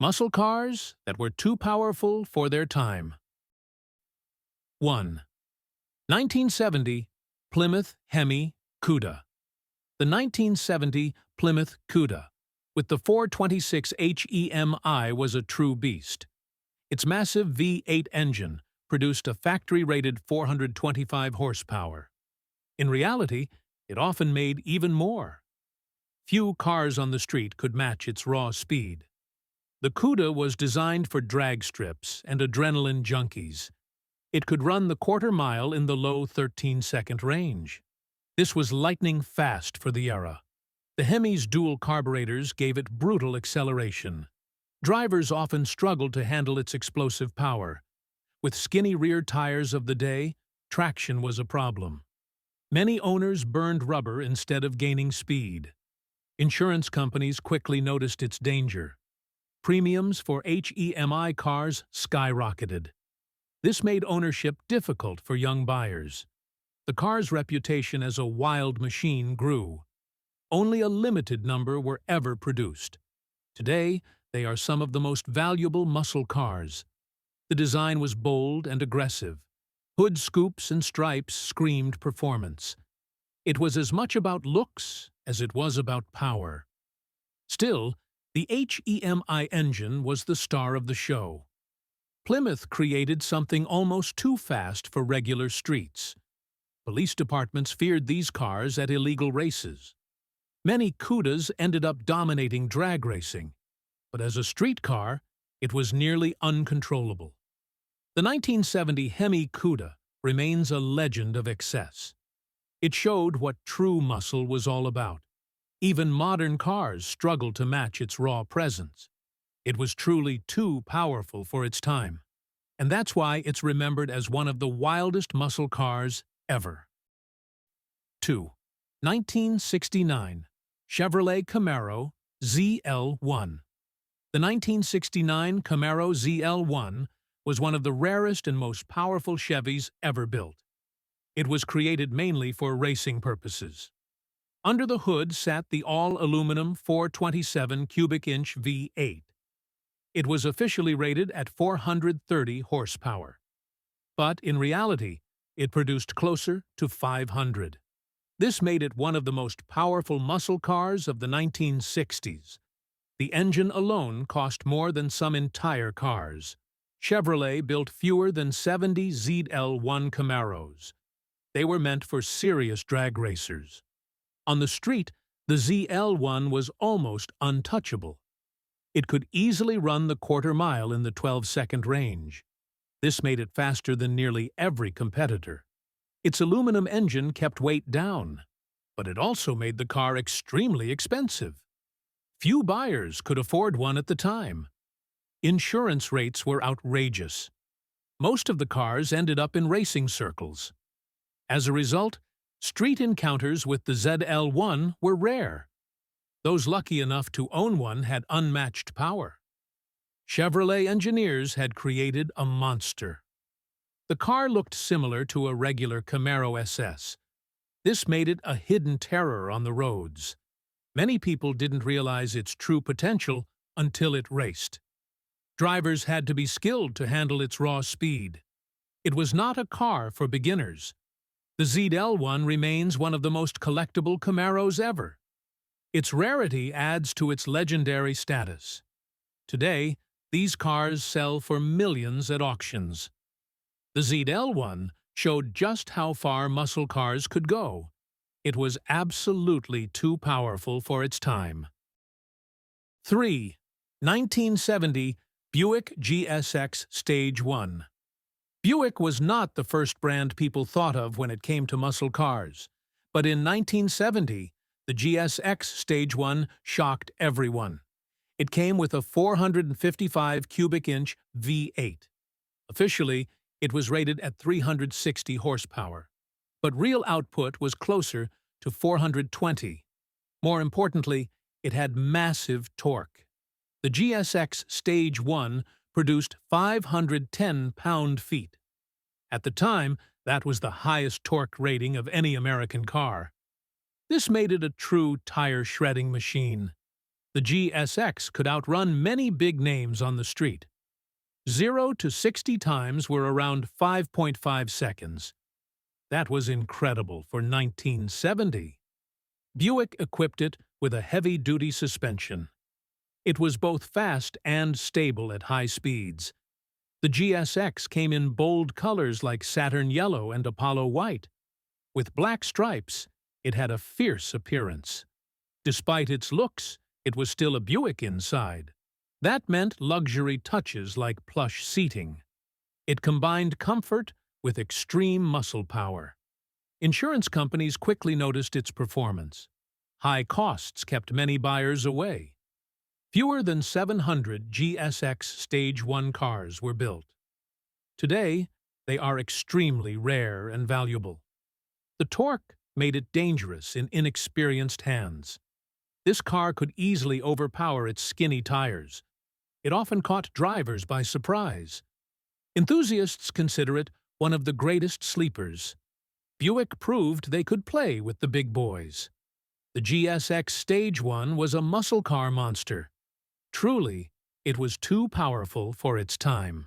Muscle cars that were too powerful for their time. 1. 1970 Plymouth Hemi Cuda. The 1970 Plymouth Cuda, with the 426 HEMI, was a true beast. Its massive V8 engine produced a factory-rated 425 horsepower. In reality, it often made even more. Few cars on the street could match its raw speed. The Cuda was designed for drag strips and adrenaline junkies. It could run the quarter-mile in the low 13-second range. This was lightning fast for the era. The Hemi's dual carburetors gave it brutal acceleration. Drivers often struggled to handle its explosive power. With skinny rear tires of the day, traction was a problem. Many owners burned rubber instead of gaining speed. Insurance companies quickly noticed its danger. Premiums for HEMI cars skyrocketed. This made ownership difficult for young buyers. The car's reputation as a wild machine grew. Only a limited number were ever produced. Today, they are some of the most valuable muscle cars. The design was bold and aggressive. Hood scoops and stripes screamed performance. It was as much about looks as it was about power. Still, the HEMI engine was the star of the show. Plymouth created something almost too fast for regular streets. Police departments feared these cars at illegal races. Many Cudas ended up dominating drag racing, but as a street car, it was nearly uncontrollable. The 1970 Hemi Cuda remains a legend of excess. It showed what true muscle was all about. Even modern cars struggled to match its raw presence. It was truly too powerful for its time, and that's why it's remembered as one of the wildest muscle cars ever. 2. 1969 Chevrolet Camaro ZL1. The 1969 Camaro ZL1 was one of the rarest and most powerful Chevys ever built. It was created mainly for racing purposes. Under the hood sat the all-aluminum 427 cubic inch V8. It was officially rated at 430 horsepower. But in reality, it produced closer to 500. This made it one of the most powerful muscle cars of the 1960s. The engine alone cost more than some entire cars. Chevrolet built fewer than 70 ZL1 Camaros. They were meant for serious drag racers. On the street, the ZL1 was almost untouchable. It could easily run the quarter-mile in the 12-second range. This made it faster than nearly every competitor. Its aluminum engine kept weight down, but it also made the car extremely expensive. Few buyers could afford one at the time. Insurance rates were outrageous. Most of the cars ended up in racing circles. As a result, street encounters with the ZL1 were rare. Those lucky enough to own one had unmatched power. Chevrolet engineers had created a monster. The car looked similar to a regular Camaro SS. This made it a hidden terror on the roads. Many people didn't realize its true potential until it raced. Drivers had to be skilled to handle its raw speed. It was not a car for beginners. The ZL1 remains one of the most collectible Camaros ever. Its rarity adds to its legendary status. Today, these cars sell for millions at auctions. The ZL1 showed just how far muscle cars could go. It was absolutely too powerful for its time. 3. 1970 Buick GSX Stage 1. Buick was not the first brand people thought of when it came to muscle cars, but in 1970, the GSX Stage 1 shocked everyone. It came with a 455 cubic inch V8. Officially, it was rated at 360 horsepower, but real output was closer to 420. More importantly, it had massive torque. The GSX Stage 1 produced 510 pound-feet. At the time, that was the highest torque rating of any American car. This made it a true tire-shredding machine. The GSX could outrun many big names on the street. 0 to 60 times were around 5.5 seconds. That was incredible for 1970. Buick equipped it with a heavy-duty suspension. It was both fast and stable at high speeds. The GSX came in bold colors like Saturn Yellow and Apollo White. With black stripes, it had a fierce appearance. Despite its looks, it was still a Buick inside. That meant luxury touches like plush seating. It combined comfort with extreme muscle power. Insurance companies quickly noticed its performance. High costs kept many buyers away. Fewer than 700 GSX Stage 1 cars were built. Today, they are extremely rare and valuable. The torque made it dangerous in inexperienced hands. This car could easily overpower its skinny tires. It often caught drivers by surprise. Enthusiasts consider it one of the greatest sleepers. Buick proved they could play with the big boys. The GSX Stage 1 was a muscle car monster. Truly, it was too powerful for its time.